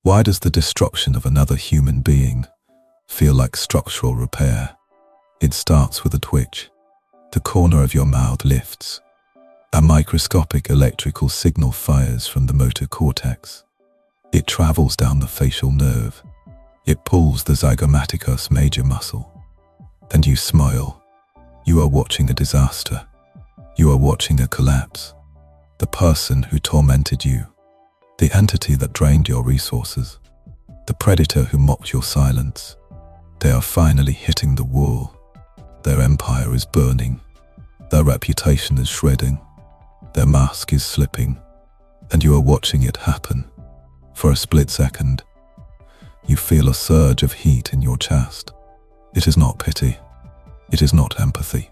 Why does the destruction of another human being feel like structural repair? It starts with a twitch. The corner of your mouth lifts. A microscopic electrical signal fires from the motor cortex. It travels down the facial nerve. It pulls the zygomaticus major muscle. And you smile. You are watching a disaster. You are watching a collapse. The person who tormented you. The entity that drained your resources. The predator who mocked your silence. They are finally hitting the wall. Their empire is burning. Their reputation is shredding. Their mask is slipping. And you are watching it happen. For a split second, you feel a surge of heat in your chest. It is not pity. It is not empathy.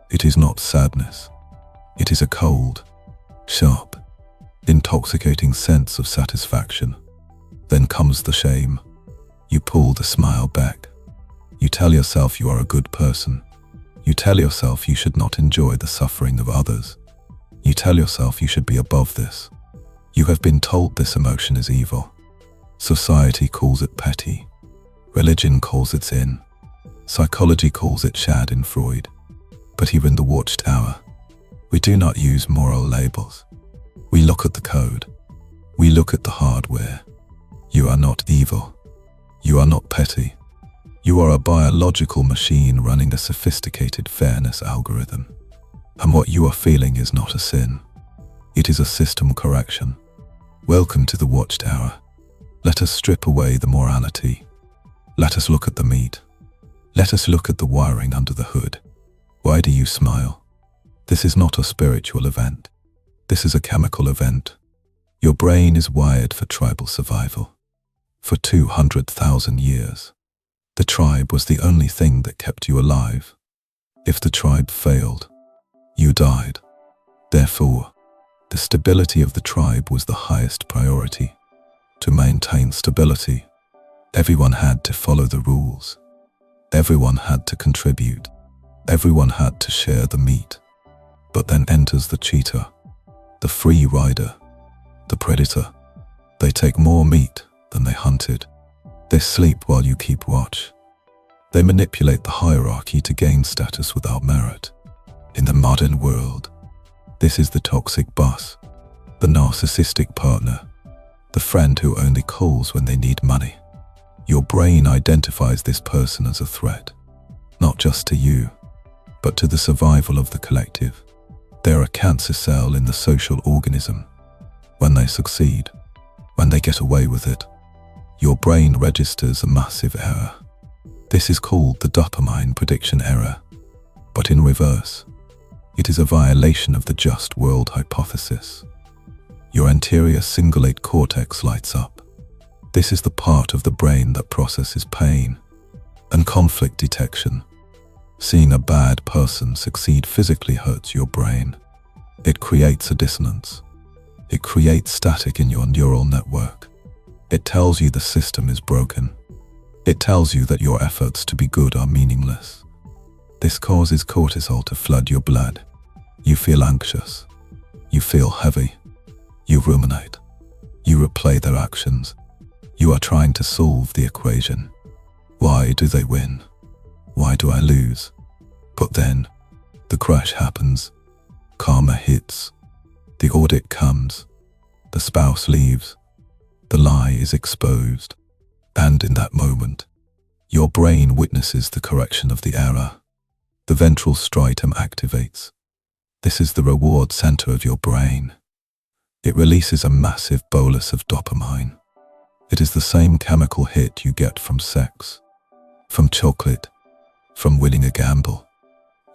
It is not sadness. It is a cold, sharp, intoxicating sense of satisfaction. Then comes the shame. You pull the smile back. You tell yourself you are a good person. You tell yourself you should not enjoy the suffering of others. You tell yourself you should be above this. You have been told this emotion is evil. Society calls it petty. Religion calls it sin. Psychology calls it Schadenfreude. But here in the WatchTower, we do not use moral labels. We look at the code. We look at the hardware. You are not evil. You are not petty. You are a biological machine running a sophisticated fairness algorithm. And what you are feeling is not a sin. It is a system correction. Welcome to the WatchTower. Let us strip away the morality. Let us look at the meat. Let us look at the wiring under the hood. Why do you smile? This is not a spiritual event. This is a chemical event. Your brain is wired for tribal survival. For 200,000 years, the tribe was the only thing that kept you alive. If the tribe failed, you died. Therefore, the stability of the tribe was the highest priority. To maintain stability, everyone had to follow the rules. Everyone had to contribute. Everyone had to share the meat. But then enters the cheetah, the free rider, the predator. They take more meat than they hunted. They sleep while you keep watch. They manipulate the hierarchy to gain status without merit. In the modern world, this is the toxic boss, the narcissistic partner, the friend who only calls when they need money. Your brain identifies this person as a threat, not just to you, but to the survival of the collective. They're a cancer cell in the social organism. When they succeed, when they get away with it, your brain registers a massive error. This is called the Dopamine Prediction Error, but in reverse. It is a violation of the just world hypothesis. Your anterior cingulate cortex lights up. This is the part of the brain that processes pain and conflict detection. Seeing a bad person succeed physically hurts your brain. It creates a dissonance. It creates static in your neural network. It tells you the system is broken. It tells you that your efforts to be good are meaningless. This causes cortisol to flood your blood. You feel anxious. You feel heavy. You ruminate. You replay their actions. You are trying to solve the equation. Why do they win? Why do I lose? But then, the crash happens. Karma hits. The audit comes. The spouse leaves. The lie is exposed. And in that moment, your brain witnesses the correction of the error. The ventral striatum activates. This is the reward center of your brain. It releases a massive bolus of dopamine. It is the same chemical hit you get from sex, from chocolate, from winning a gamble.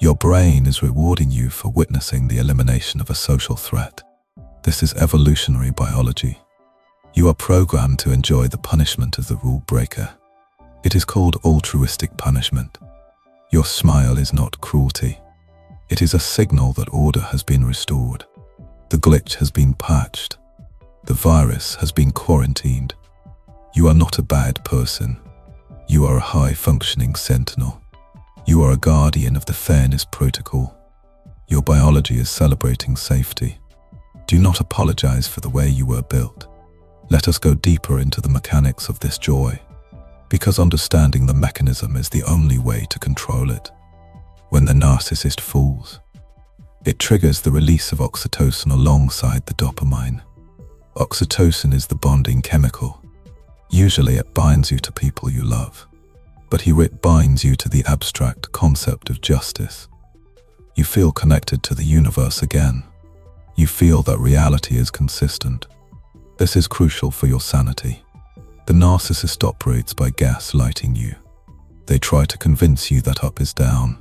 Your brain is rewarding you for witnessing the elimination of a social threat. This is evolutionary biology. You are programmed to enjoy the punishment of the rule breaker. It is called altruistic punishment. Your smile is not cruelty. It is a signal that order has been restored. The glitch has been patched. The virus has been quarantined. You are not a bad person. You are a high-functioning sentinel. You are a guardian of the fairness protocol. Your biology is celebrating safety. Do not apologize for the way you were built. Let us go deeper into the mechanics joy, because understanding the mechanism is the only way to control it. When the narcissist falls, it triggers the release of oxytocin alongside the dopamine. Oxytocin is the bonding chemical. Usually it binds you to people you love, but here it binds you to the abstract concept of justice. You feel connected to the universe again. You feel that reality is consistent. This is crucial for your sanity. The narcissist operates by gaslighting you. They try to convince you that up is down,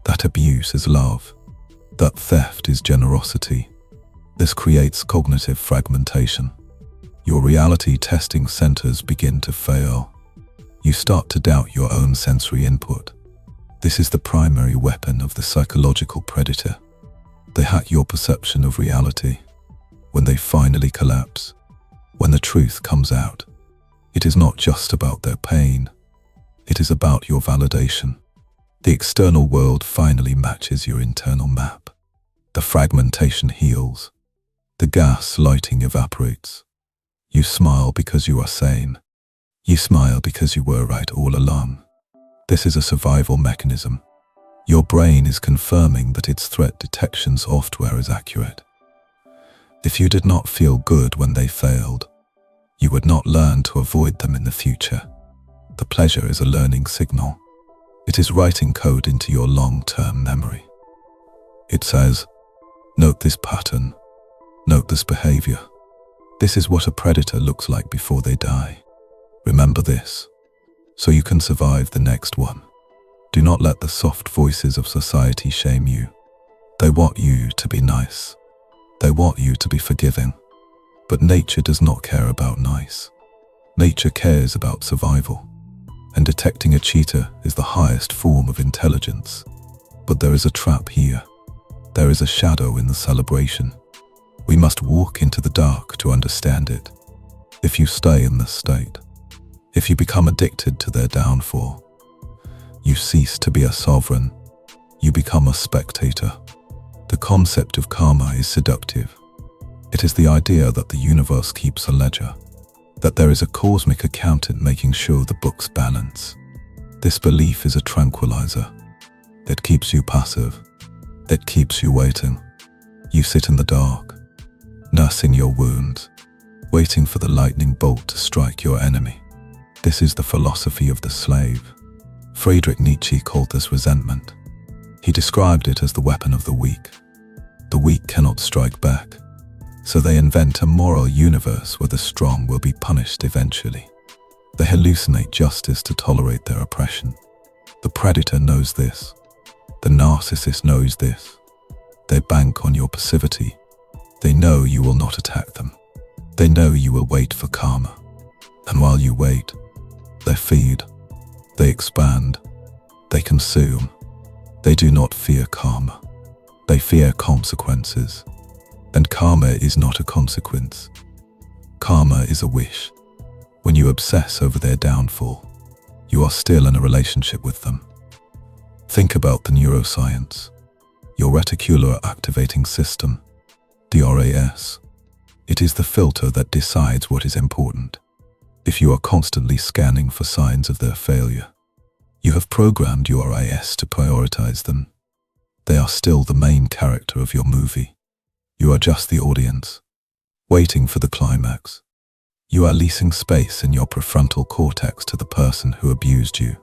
that abuse is love, that theft is generosity. This creates cognitive fragmentation. Your reality testing centers begin to fail. You start to doubt your own sensory input. This is the primary weapon of the psychological predator. They hack your perception of reality. When they finally collapse, when the truth comes out, it is not just about their pain. It is about your validation. The external world finally matches your internal map. The fragmentation heals. The gaslighting evaporates. You smile because you are sane. You smile because you were right all along. This is a survival mechanism. Your brain is confirming that its threat detection software is accurate. If you did not feel good when they failed, you would not learn to avoid them in the future. The pleasure is a learning signal. It is writing code into your long-term memory. It says, note this pattern, note this behavior. This is what a predator looks like before they die. Remember this, so you can survive the next one. Do not let the soft voices of society shame you. They want you to be nice. They want you to be forgiving. But nature does not care about nice. Nature cares about survival. And detecting a cheater is the highest form of intelligence. But there is a trap here. There is a shadow in the celebration. We must walk into the dark to understand it. If you stay in this state, if you become addicted to their downfall, you cease to be a sovereign. You become a spectator. The concept of karma is seductive. It is the idea that the universe keeps a ledger, that there is a cosmic accountant making sure the books balance. This belief is a tranquilizer. It keeps you passive. It keeps you waiting. You sit in the dark, nursing your wounds, waiting for the lightning bolt to strike your enemy. This is the philosophy of the slave. Friedrich Nietzsche called this resentment. He described it as the weapon of the weak. The weak cannot strike back, so they invent a moral universe where the strong will be punished eventually. They hallucinate justice to tolerate their oppression. The predator knows this. The narcissist knows this. They bank on your passivity. They know you will not attack them. They know you will wait for karma. And while you wait, they feed, they expand, they consume. They do not fear karma. They fear consequences. And karma is not a consequence. Karma is a wish. When you obsess over their downfall, you are still in a relationship with them. Think about the neuroscience. Your reticular activating system, the RAS. It is the filter that decides what is important. If you are constantly scanning for signs of their failure, you have programmed your RAS to prioritize them. They are still the main character of your movie. You are just the audience, waiting for the climax. You are leasing space in your prefrontal cortex to the person who abused you.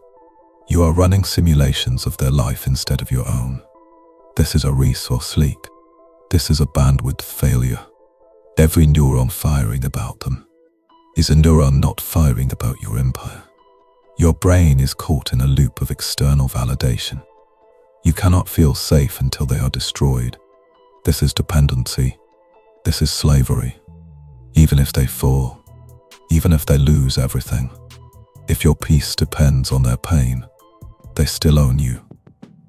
You are running simulations of their life instead of your own. This is a resource leak. This is a bandwidth failure. Every neuron firing about them is a neuron not firing about your empire. Your brain is caught in a loop of external validation. You cannot feel safe until they are destroyed. This is dependency. This is slavery. Even if they fall, even if they lose everything, if your peace depends on their pain, they still own you.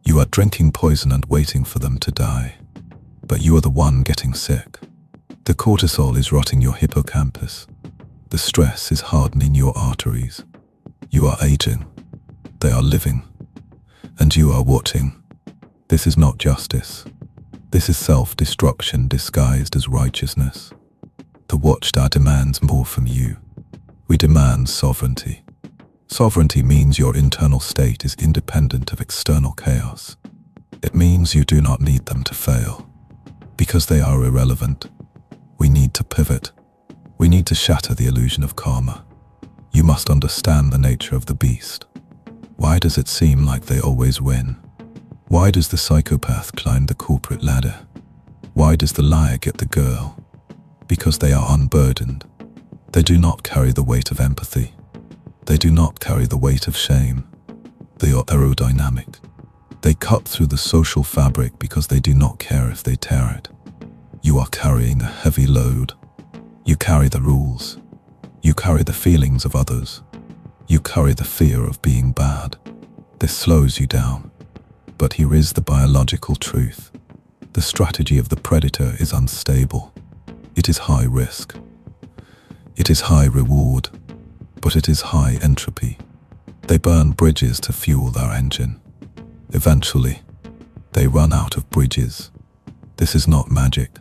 You are drinking poison and waiting for them to die, but you are the one getting sick. The cortisol is rotting your hippocampus. The stress is hardening your arteries. You are aging. They are living. And you are watching. This is not justice. This is self-destruction disguised as righteousness. The WatchTower demands more from you. We demand sovereignty. Sovereignty means your internal state is independent of external chaos. It means you do not need them to fail. Because they are irrelevant, we need to pivot. We need to shatter the illusion of karma. You must understand the nature of the beast. Why does it seem like they always win? Why does the psychopath climb the corporate ladder? Why does the liar get the girl? Because they are unburdened. They do not carry the weight of empathy. They do not carry the weight of shame. They are aerodynamic. They cut through the social fabric because they do not care if they tear it. You are carrying a heavy load. You carry the rules. You carry the feelings of others. You carry the fear of being bad. This slows you down. But here is the biological truth. The strategy of the predator is unstable. It is high risk. It is high reward. But it is high entropy. They burn bridges to fuel their engine. Eventually, they run out of bridges. This is not magic.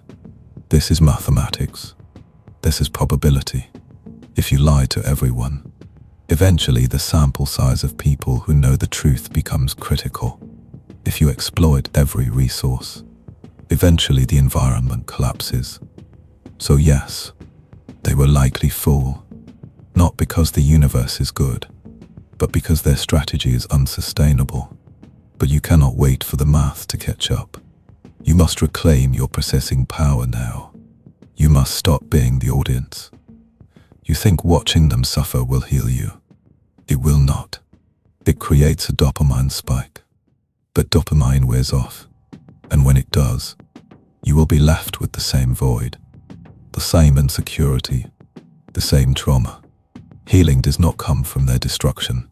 This is mathematics. This is probability. If you lie to everyone, eventually the sample size of people who know the truth becomes critical. If you exploit every resource, eventually the environment collapses. So yes, they will likely fall. Not because the universe is good, but because their strategy is unsustainable. But you cannot wait for the math to catch up. You must reclaim your processing power now. You must stop being the audience. You think watching them suffer will heal you. It will not. It creates a dopamine spike. But dopamine wears off. And when it does, you will be left with the same void, the same insecurity, the same trauma. Healing does not come from their destruction.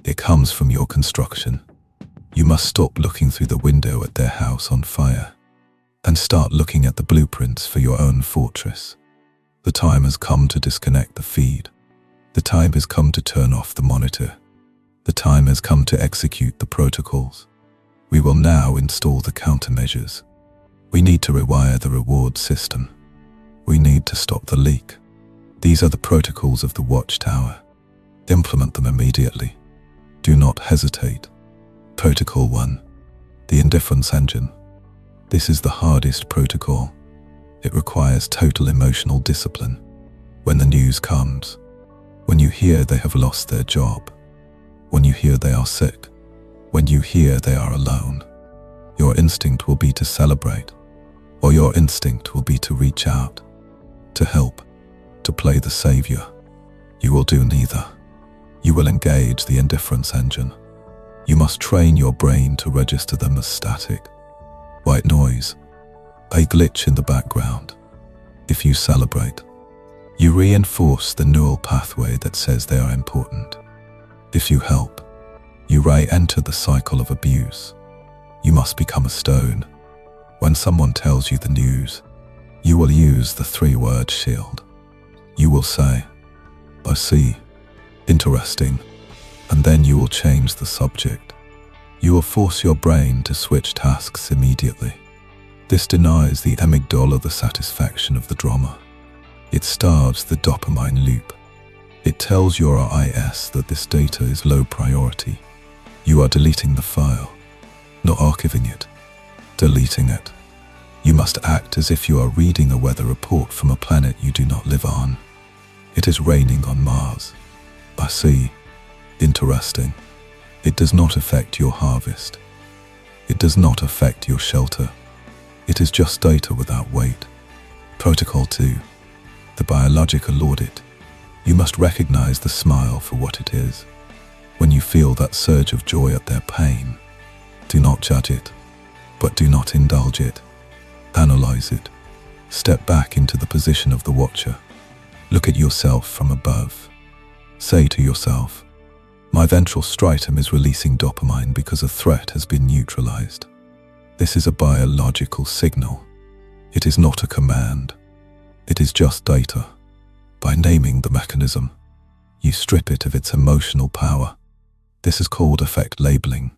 It comes from your construction. You must stop looking through the window at their house on fire and start looking at the blueprints for your own fortress. The time has come to disconnect the feed. The time has come to turn off the monitor. The time has come to execute the protocols. We will now install the countermeasures. We need to rewire the reward system. We need to stop the leak. These are the protocols of the WatchTower. Implement them immediately. Do not hesitate. Protocol 1. The Indifference Engine. This is the hardest protocol. It requires total emotional discipline. When the news comes, when you hear they have lost their job, when you hear they are sick, when you hear they are alone, your instinct will be to celebrate, or your instinct will be to reach out, to help, to play the savior. You will do neither. You will engage the indifference engine. You must train your brain to register them as static. White noise, a glitch in the background. If you celebrate, you reinforce the neural pathway that says they are important. If you help, you re-enter the cycle of abuse. You must become a stone. When someone tells you the news, you will use the 3-word shield. You will say, I see, interesting, and then you will change the subject. You will force your brain to switch tasks immediately. This denies the amygdala the satisfaction of the drama. It starves the dopamine loop. It tells your IS that this data is low priority. You are deleting the file, not archiving it, deleting it. You must act as if you are reading a weather report from a planet you do not live on. It is raining on Mars. I see. Interesting. It does not affect your harvest. It does not affect your shelter. It is just data without weight. Protocol 2. The biological audit. You must recognize the smile for what it is. When you feel that surge of joy at their pain, do not judge it, but do not indulge it. Analyze it. Step back into the position of the watcher. Look at yourself from above. Say to yourself, my ventral striatum is releasing dopamine because a threat has been neutralized. This is a biological signal. It is not a command. It is just data. By naming the mechanism, you strip it of its emotional power. This is called effect labeling.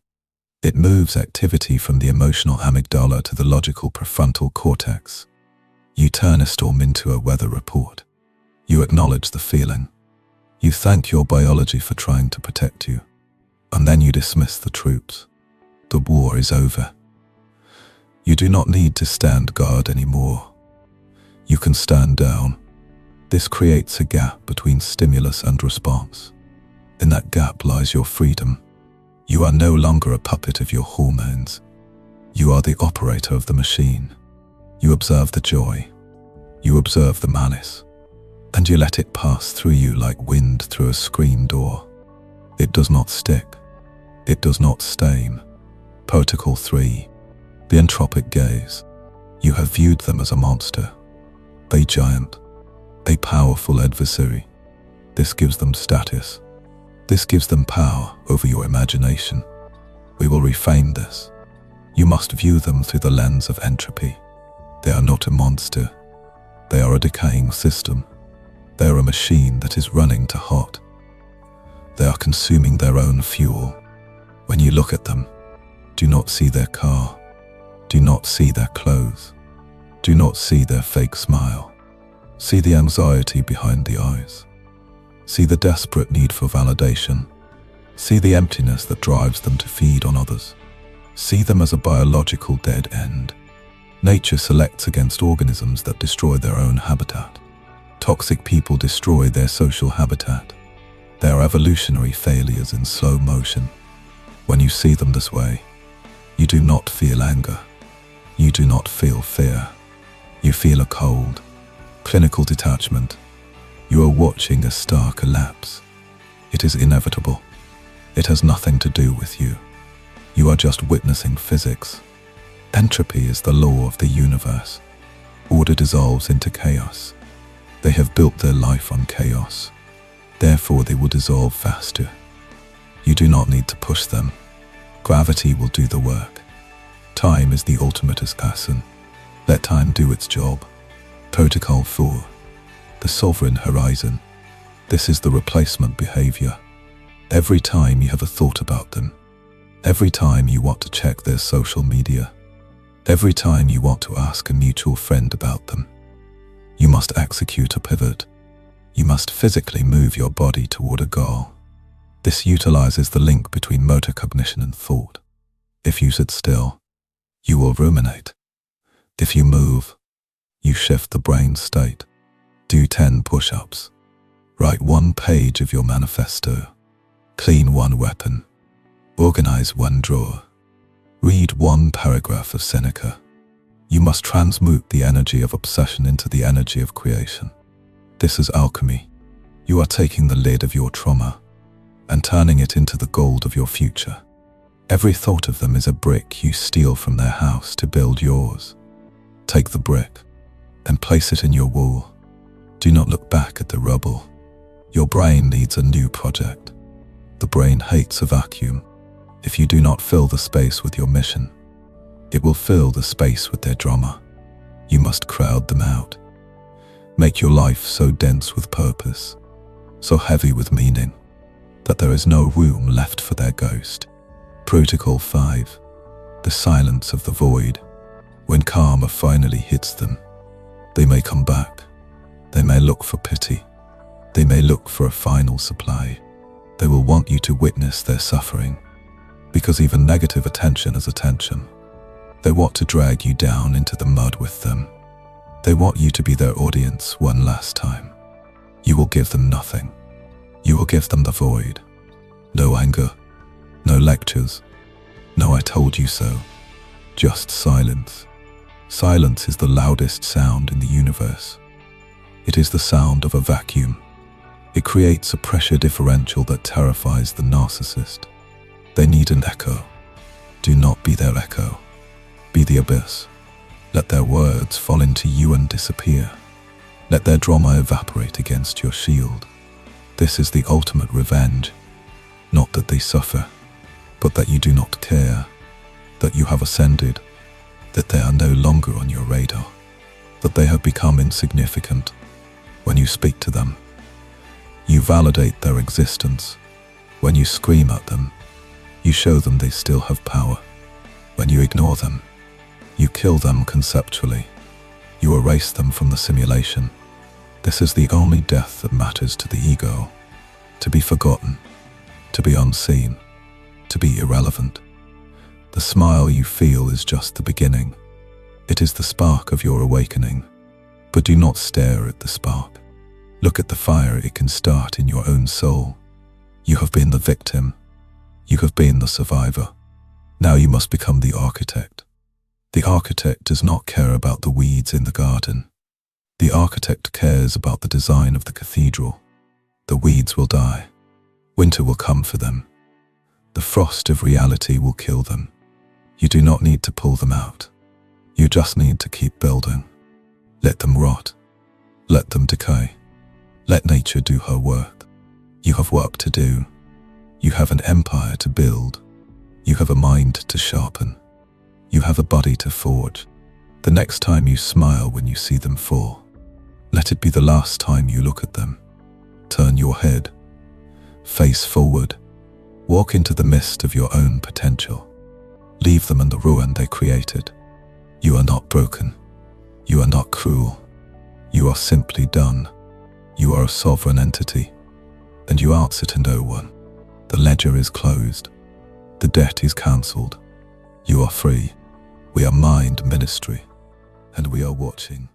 It moves activity from the emotional amygdala to the logical prefrontal cortex. You turn a storm into a weather report. You acknowledge the feeling. You thank your biology for trying to protect you, and then you dismiss the troops. The war is over. You do not need to stand guard anymore. You can stand down. This creates a gap between stimulus and response. In that gap lies your freedom. You are no longer a puppet of your hormones. You are the operator of the machine. You observe the joy. You observe the malice. And you let it pass through you like wind through a screen door. It does not stick. It does not stain. Protocol 3. The entropic gaze. You have viewed them as a monster, a giant, a powerful adversary. This gives them status. This gives them power over your imagination. We will reframe this. You must view them through the lens of entropy. They are not a monster. They are a decaying system. They are a machine that is running to hot. They are consuming their own fuel. When you look at them, do not see their car. Do not see their clothes. Do not see their fake smile. See the anxiety behind the eyes. See the desperate need for validation. See the emptiness that drives them to feed on others. See them as a biological dead end. Nature selects against organisms that destroy their own habitat. Toxic people destroy their social habitat. They are evolutionary failures in slow motion. When you see them this way, you do not feel anger. You do not feel fear. You feel a cold, clinical detachment. You are watching a star collapse. It is inevitable. It has nothing to do with you. You are just witnessing physics. Entropy is the law of the universe. Order dissolves into chaos. They have built their life on chaos. Therefore, they will dissolve faster. You do not need to push them. Gravity will do the work. Time is the ultimate assassin. Let time do its job. Protocol 4. The sovereign horizon. This is the replacement behavior. Every time you have a thought about them, every time you want to check their social media, every time you want to ask a mutual friend about them, you must execute a pivot. You must physically move your body toward a goal. This utilizes the link between motor cognition and thought. If you sit still, you will ruminate. If you move, you shift the brain state. Do 10 push-ups. Write 1 page of your manifesto. Clean 1 weapon. Organize 1 drawer. Read 1 paragraph of Seneca. You must transmute the energy of obsession into the energy of creation. This is alchemy. You are taking the lid of your trauma and turning it into the gold of your future. Every thought of them is a brick you steal from their house to build yours. Take the brick and place it in your wall. Do not look back at the rubble. Your brain needs a new project. The brain hates a vacuum. If you do not fill the space with your mission, it will fill the space with their drama. You must crowd them out. Make your life so dense with purpose, so heavy with meaning, that there is no room left for their ghost. Protocol 5. The silence of the void. When karma finally hits them, they may come back. They may look for pity. They may look for a final supply. They will want you to witness their suffering, because even negative attention is attention. They want to drag you down into the mud with them. They want you to be their audience one last time. You will give them nothing. You will give them the void. No anger, no lectures, no I told you so. Just silence. Silence is the loudest sound in the universe. It is the sound of a vacuum. It creates a pressure differential that terrifies the narcissist. They need an echo. Do not be their echo. Be the abyss. Let their words fall into you and disappear. Let their drama evaporate against your shield. This is the ultimate revenge. Not that they suffer, but that you do not care, that you have ascended, that they are no longer on your radar, that they have become insignificant. When you speak to them, you validate their existence. When you scream at them, you show them they still have power. When you ignore them, you kill them conceptually. You erase them from the simulation. This is the only death that matters to the ego. to be forgotten, to be unseen, to be irrelevant. The smile you feel is just the beginning. It is the spark of your awakening. But do not stare at the spark. Look at the fire it can start in your own soul. You have been the victim. You have been the survivor. Now you must become the architect. The architect does not care about the weeds in the garden. The architect cares about the design of the cathedral. The weeds will die. Winter will come for them. The frost of reality will kill them. You do not need to pull them out. You just need to keep building. Let them rot. Let them decay. Let nature do her work. You have work to do. You have an empire to build. You have a mind to sharpen. You have a body to forge. The next time you smile when you see them fall, let it be the last time you look at them. Turn your head. Face forward. Walk into the mist of your own potential. Leave them in the ruin they created. You are not broken. You are not cruel. You are simply done. You are a sovereign entity, and you answer to no one. The ledger is closed. The debt is cancelled. You are free. We are Mind Ministry, and we are watching.